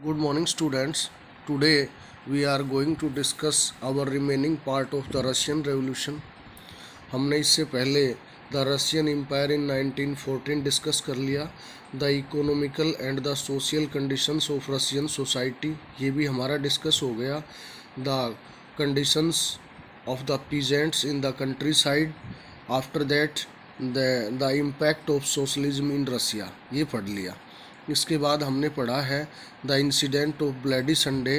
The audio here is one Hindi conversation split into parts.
Good morning, students. Today we are going to discuss our remaining part of the Russian Revolution. हमने इससे पहले the Russian empire in 1914 discuss कर लिया. The economical and the social conditions of Russian society ये भी हमारा डिस्कस हो गया. The conditions of the peasants in the countryside. After that the impact of socialism in Russia ये पढ़ लिया. इसके बाद हमने पढ़ा है the incident of bloody Sunday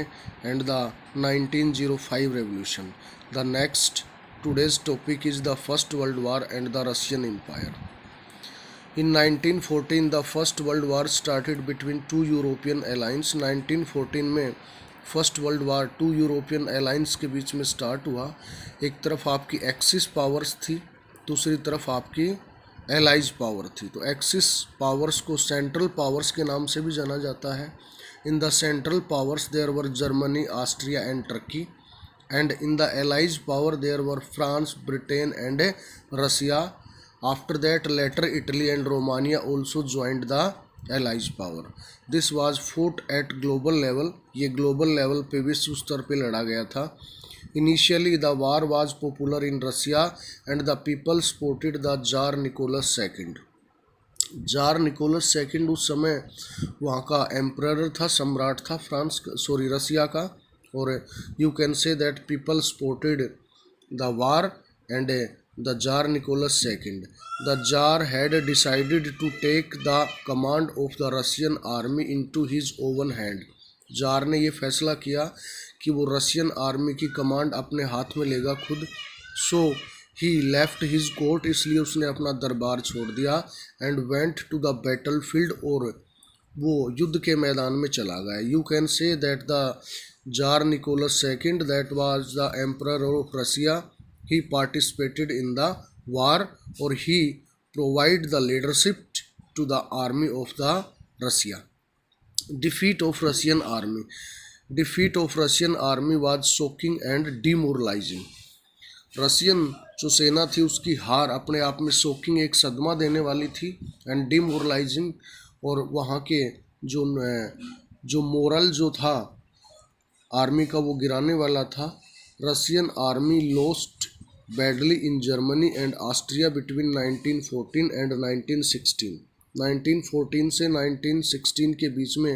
and the 1905 revolution. The next today's topic is the First World War and the Russian Empire. In 1914 the First World War started between two European allies. 1914 में first world war two European alliances के बीच में स्टार्ट हुआ. एक तरफ आपकी एक्सिस पावर्स थी, दूसरी तरफ आपकी एलाइज पावर थी. तो एक्सिस पावर्स को सेंट्रल पावर्स के नाम से भी जाना जाता है. In the central powers there were Germany, Austria and Turkey, and in the allies power there were France, Britain and Russia. After that later Italy and Romania also joined the allies power. This was fought at global level. ये global level पे विश्व स्तर पे लड़ा गया था. Initially the war was popular in Russia and the people supported the Tsar Nicholas II. Tsar Nicholas second उस समय वहाँ का एम्परर था, सम्राट था रसिया का. और you can say that people supported the war and the Tsar Nicholas II. The Tsar had decided to take the command of the Russian army into his own hand. Jar ने ये फैसला किया कि वो रशियन आर्मी की कमांड अपने हाथ में लेगा खुद. So he left his court, इसलिए उसने अपना दरबार छोड़ दिया. And went to the battlefield, और वो युद्ध के मैदान में चला गया. You can say that the Tsar Nicholas II, that was the emperor of Russia, he participated in the war, or he provided the leadership to the army of the Russia. Defeat of Russian army. Defeat of Russian army was shocking and demoralizing. Russian जो सेना थी उसकी हार अपने आप में शॉकिंग, एक सदमा देने वाली थी, एंड डिमोरलाइजिंग, और वहाँ के जो मोरल जो था आर्मी का वो गिराने वाला था. Russian army lost badly in Germany and Austria between 1914 and 1916. 1914 से 1916 के बीच में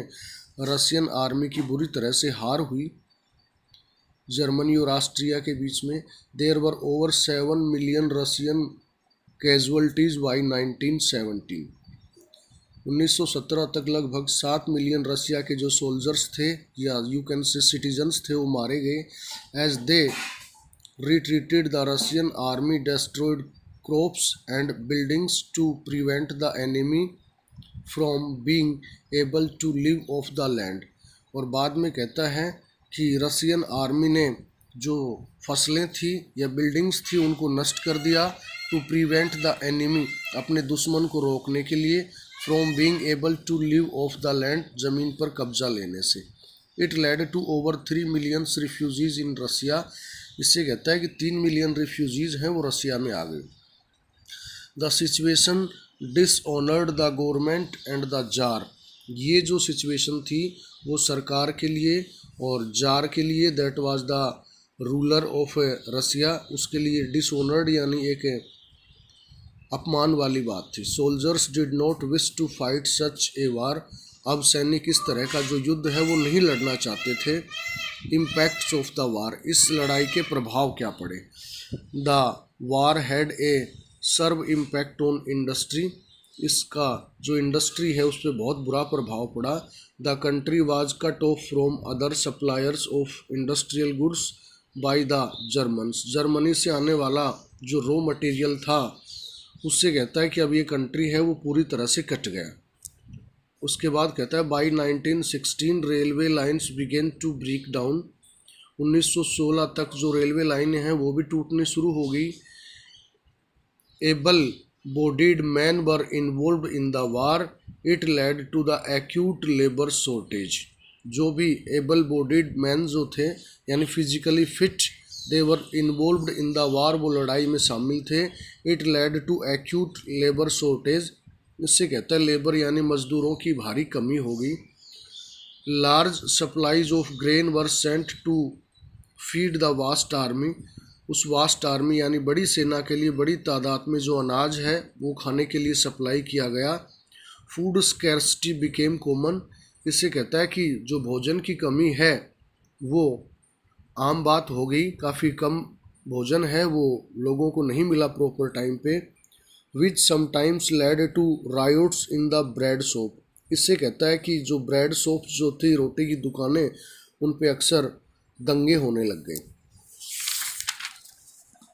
रशियन आर्मी की बुरी तरह से हार हुई जर्मनी और ऑस्ट्रिया के बीच में. There were over 7 million Russian casualties by 1917. 1917 तक लगभग 7 मिलियन रशिया के जो सोल्जर्स थे या यू कैन से सिटीजन्स थे वो मारे गए. As they retreated the Russian army destroyed crops and buildings to prevent the enemy from being able to live off the land. और बाद में कहता है कि रशियन आर्मी ने जो फसलें थी या बिल्डिंग्स थी उनको नष्ट कर दिया. टू प्रिवेंट द एनिमी, अपने दुश्मन को रोकने के लिए, from being able to live off the land, ज़मीन पर कब्जा लेने से. It led to over 3 million refugees in Russia. इससे कहता है कि 3 मिलियन रिफ्यूजीज हैं वो रसिया में आ गए. The situation dishonoured the government and the jar. ये जो सिचुएशन थी वो सरकार के लिए और जार के लिए, that was the ruler of Russia, उसके लिए डिसऑनर्ड यानी एक अपमान वाली बात थी. Soldiers did not wish to fight such a war. अब सैनिक इस तरह का जो युद्ध है वो नहीं लड़ना चाहते थे. इम्पैक्ट्स ऑफ द वार, इस लड़ाई के प्रभाव क्या पड़े. The war had a severe impact on industry. इसका जो इंडस्ट्री है उस पर बहुत बुरा प्रभाव पड़ा. The country was cut off from other suppliers of industrial goods by the Germans. Germany से आने वाला जो रॉ मटेरियल था उससे कहता है कि अब ये कंट्री है वो पूरी तरह से कट गया. उसके बाद कहता है by 1916 railway lines began to break down. 1916 तक जो रेलवे लाइनें हैं वो भी टूटनी शुरू हो गई. Able bodied man were involve in the war. It led to the acute labour shortage. जो भी एबल बॉडीड मैन जो थे यानी physically fit, they were involved in the war, वो लड़ाई में शामिल थे. It led to acute labour shortage. इससे कहता है लेबर यानी मजदूरों की भारी कमी हो गई. Large supplies of grain were sent to feed the vast army. उस वास्ट आर्मी यानी बड़ी सेना के लिए बड़ी तादाद में जो अनाज है वो खाने के लिए सप्लाई किया गया। Food scarcity became common. इससे कहता है कि जो भोजन की कमी है वो आम बात हो गई, काफ़ी कम भोजन है, वो लोगों को नहीं मिला प्रॉपर टाइम पे। Which sometimes led to riots in the bread shop. इससे कहता है कि जो ब्रेड शॉप जो थी, रोटी की दुकानें, उन पे अक्सर दंगे होने लग गए।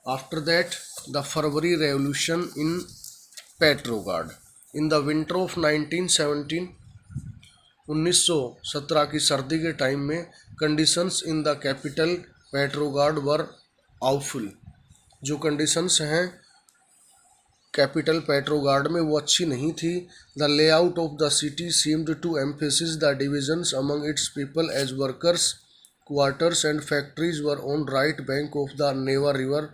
After that the February revolution in Petrograd. In the winter of 1917, 1917 की सर्दी के टाइम में conditions in the capital Petrograd were awful. जो कंडीशंस हैं कैपिटल पेट्रोग्राड में वो अच्छी नहीं थी। The layout of the city seemed to emphasis the divisions among its people as workers quarters and factories were on right bank of the Neva river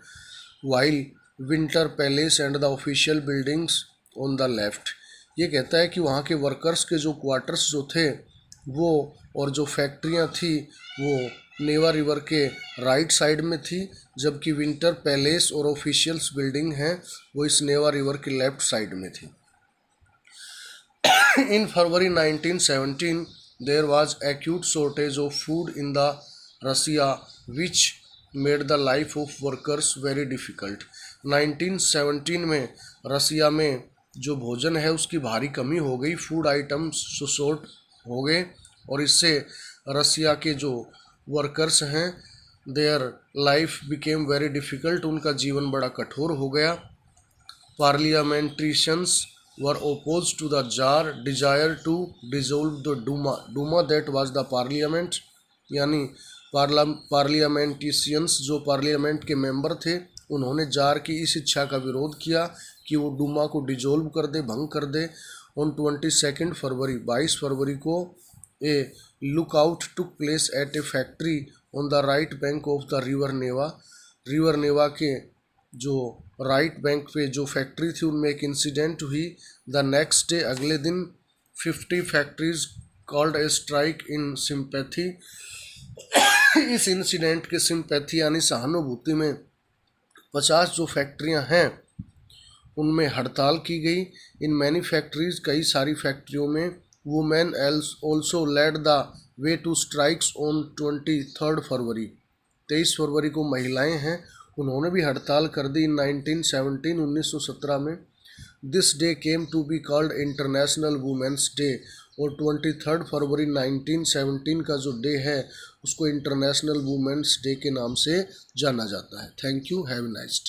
while Winter Palace and the official buildings on the left. ये कहता है कि वहाँ के वर्कर्स के जो क्वार्टर्स जो थे वो और जो फैक्ट्रियाँ थी वो नेवा रिवर के राइट साइड में थी, जबकि विंटर पैलेस और ऑफिशियल्स बिल्डिंग हैं वो इस नेवा रिवर की लेफ्ट साइड में थी। In February 1917 there was acute shortage of food in the Russia which made the life of workers very difficult. 1917 में रसिया में जो भोजन है उसकी भारी कमी हो गई, फूड आइटम्स शॉर्ट हो गए और इससे रसिया के जो वर्कर्स हैं their life became very difficult, उनका जीवन बड़ा कठोर हो गया। Parliamentarians were oppose to the tsar desire to dissolve the Duma. Duma that was the parliament, यानी पार्लियामेंटिशियंस जो पार्लियामेंट के मेंबर थे उन्होंने जार की इस इच्छा का विरोध किया कि वो डूमा को डिजोल्व कर दे, भंग कर दे। ऑन 22 फरवरी 22 फरवरी को a lockout took place at a factory on the right bank of the river Neva. River Neva के जो राइट बैंक पे जो फैक्ट्री थी उनमें एक इंसिडेंट हुई। द नेक्स्ट डे अगले दिन 50 factories called a strike in sympathy. इस इंसिडेंट के सिंपैथी यानी सहानुभूति में 50 जो फैक्ट्रियां हैं उनमें हड़ताल की गई। इन मैनी फैक्ट्रीज कई सारी फैक्ट्रियों में women also led the way to strikes on 23 February. 23 फरवरी को महिलाएं हैं उन्होंने भी हड़ताल कर दी। इन 1917 में this day came to be called International Women's Day और 23 फरवरी 1917 का जो डे है उसको इंटरनेशनल वुमेंस डे के नाम से जाना जाता है। Thank you, have a nice day.